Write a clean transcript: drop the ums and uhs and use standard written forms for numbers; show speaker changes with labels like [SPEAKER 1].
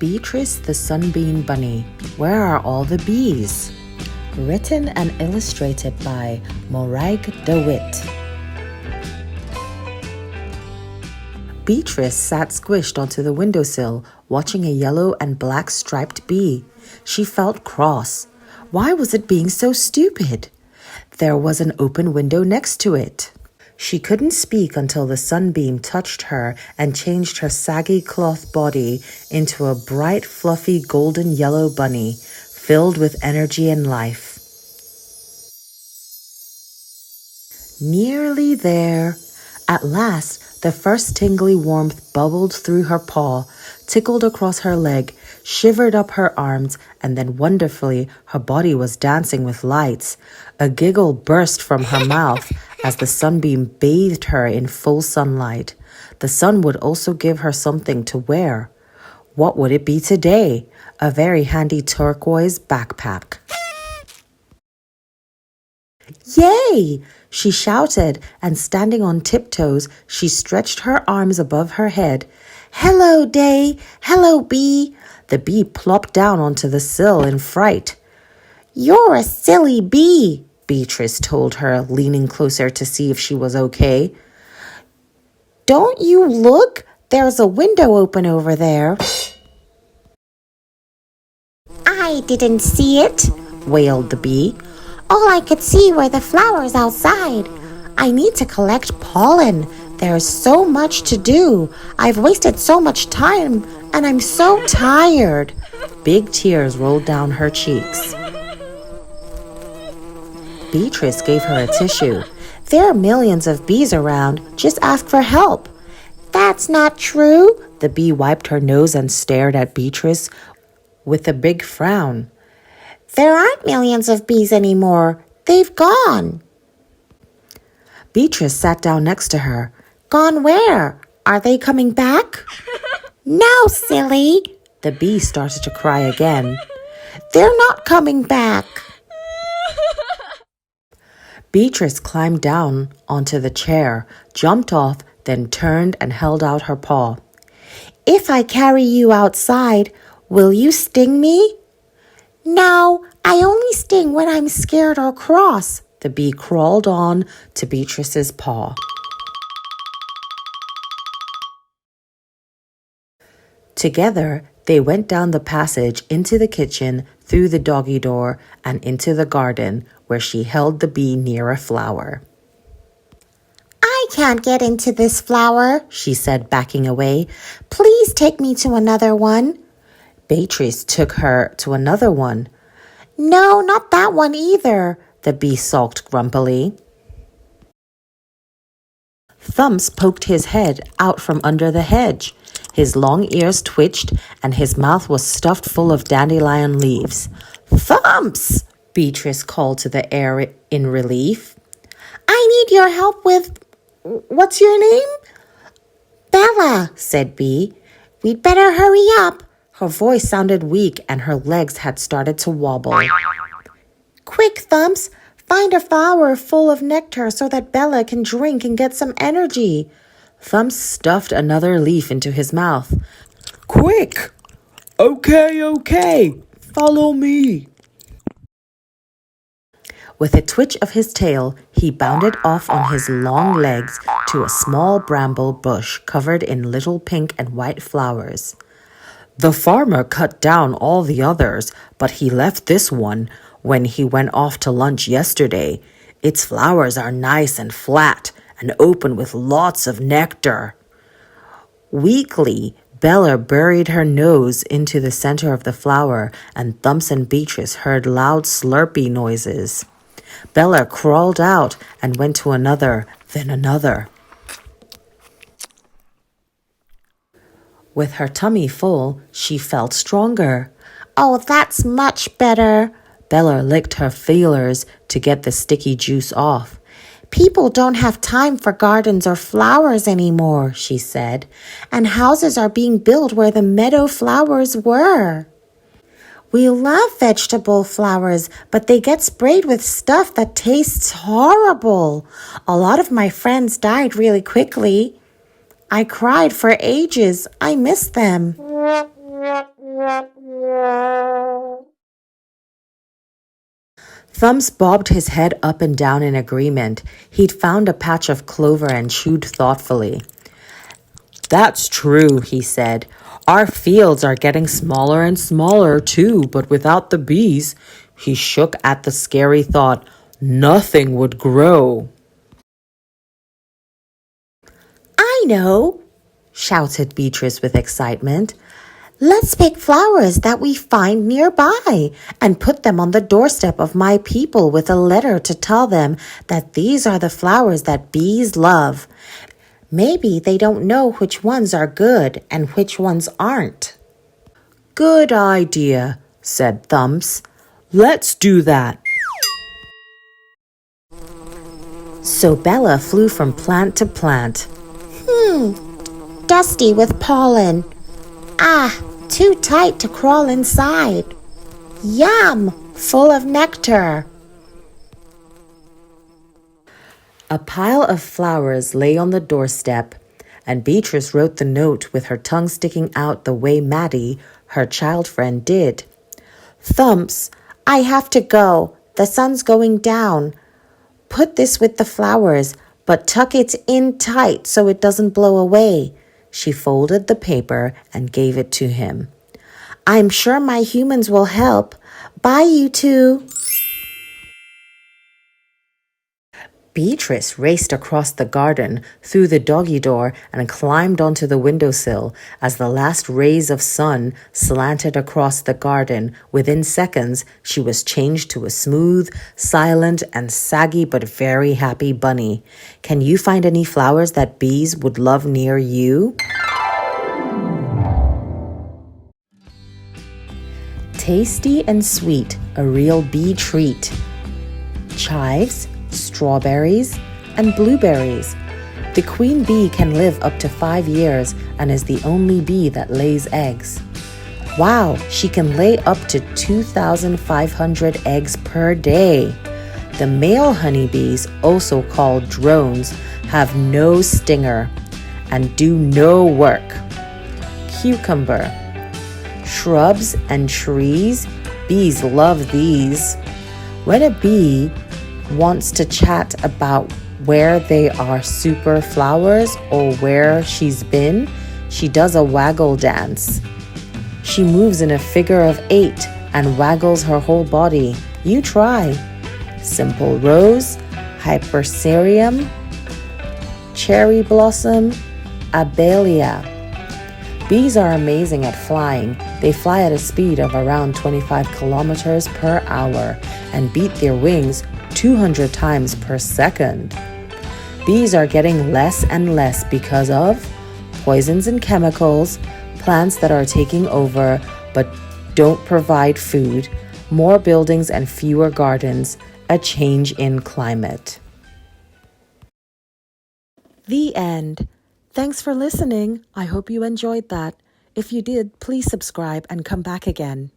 [SPEAKER 1] Beatrice the Sunbeam Bunny, Where Are All the Bees? Written and illustrated by Moraig DeWitt. Beatrice sat squished onto the windowsill, watching a yellow and black striped bee. She felt cross. Why was it being so stupid? There was an open window next to it. She couldn't speak until the sunbeam touched her and changed her saggy cloth body into a bright, fluffy, golden yellow bunny, filled with energy and life. Nearly there. At last, the first tingly warmth bubbled through her paw, tickled across her leg, shivered up her arms, and then wonderfully, her body was dancing with lights. A giggle burst from her mouth as the sunbeam bathed her in full sunlight. The sun would also give her something to wear. What would it be today? A very handy turquoise backpack. Yay! She shouted, and standing on tiptoes, she stretched her arms above her head. Hello, day! Hello, bee! The bee plopped down onto the sill in fright. You're a silly bee, Beatrice told her, leaning closer to see if she was okay. Don't you look? There's a window open over there. I didn't see it, wailed the bee. All I could see were the flowers outside. I need to collect pollen. There's so much to do. I've wasted so much time, and I'm so tired. Big tears rolled down her cheeks. Beatrice gave her a tissue. There are millions of bees around. Just ask for help. That's not true. The bee wiped her nose and stared at Beatrice with a big frown. There aren't millions of bees anymore. They've gone. Beatrice sat down next to her. Gone where? Are they coming back? No, silly. The bee started to cry again. They're not coming back. Beatrice climbed down onto the chair, jumped off, then turned and held out her paw. If I carry you outside, will you sting me? No, I only sting when I'm scared or cross. The bee crawled on to Beatrice's paw. Together, they went down the passage into the kitchen, through the doggy door, and into the garden, where she held the bee near a flower. I can't get into this flower, she said, backing away. Please take me to another one. Beatrice took her to another one. No, not that one either, the bee sulked grumpily. Thumps poked his head out from under the hedge. His long ears twitched, and his mouth was stuffed full of dandelion leaves. Thumps! Beatrice called to the air in relief. I need your help with... What's your name? Bella, said Bee. We'd better hurry up. Her voice sounded weak, and her legs had started to wobble. Quick, Thumps! Find a flower full of nectar so that Bella can drink and get some energy. Thumps stuffed another leaf into his mouth. Quick! Okay. Follow me. With a twitch of his tail, he bounded off on his long legs to a small bramble bush covered in little pink and white flowers. The farmer cut down all the others, but he left this one when he went off to lunch yesterday. Its flowers are nice and flat and open with lots of nectar. Weakly, Bella buried her nose into the center of the flower, and Thumps and Beatrice heard loud slurpy noises. Bella crawled out and went to another, then another. With her tummy full, she felt stronger. Oh, that's much better. Bella licked her feelers to get the sticky juice off. People don't have time for gardens or flowers anymore, she said, and houses are being built where the meadow flowers were. We love vegetable flowers, but they get sprayed with stuff that tastes horrible. A lot of my friends died really quickly. I cried for ages. I miss them. Thumps bobbed his head up and down in agreement. He'd found a patch of clover and chewed thoughtfully. That's true, he said. Our fields are getting smaller and smaller too, but without the bees, he shook at the scary thought, nothing would grow. I know, shouted Beatrice with excitement. Let's pick flowers that we find nearby and put them on the doorstep of my people with a letter to tell them that these are the flowers that bees love. Maybe they don't know which ones are good and which ones aren't. Good idea, said Thumps. Let's do that. So Bella flew from plant to plant. Dusty with pollen. Too tight to crawl inside. Yum, full of nectar. A pile of flowers lay on the doorstep, and Beatrice wrote the note with her tongue sticking out the way Maddie, her child friend, did. Thumps, I have to go. The sun's going down. Put this with the flowers, but tuck it in tight so it doesn't blow away. She folded the paper and gave it to him. I'm sure my humans will help. Bye, you two. Beatrice raced across the garden, through the doggy door, and climbed onto the windowsill. As the last rays of sun slanted across the garden, within seconds, she was changed to a smooth, silent, and saggy but very happy bunny. Can you find any flowers that bees would love near you? Tasty and sweet, a real bee treat. Chives, strawberries, and blueberries. The queen bee can live up to 5 years and is the only bee that lays eggs. Wow, she can lay up to 2,500 eggs per day. The male honeybees, also called drones, have no stinger and do no work. Cucumber. Shrubs and trees, bees love these. When a bee wants to chat about where they are super flowers or where she's been, she does a waggle dance. She moves in a figure of 8 and waggles her whole body. You try. Simple rose, hypercerium, cherry blossom, abelia. Bees are amazing at flying. They fly at a speed of around 25 kilometers per hour and beat their wings 200 times per second. Bees are getting less and less because of poisons and chemicals, plants that are taking over but don't provide food, more buildings and fewer gardens, a change in climate. The end. Thanks for listening. I hope you enjoyed that. If you did, please subscribe and come back again.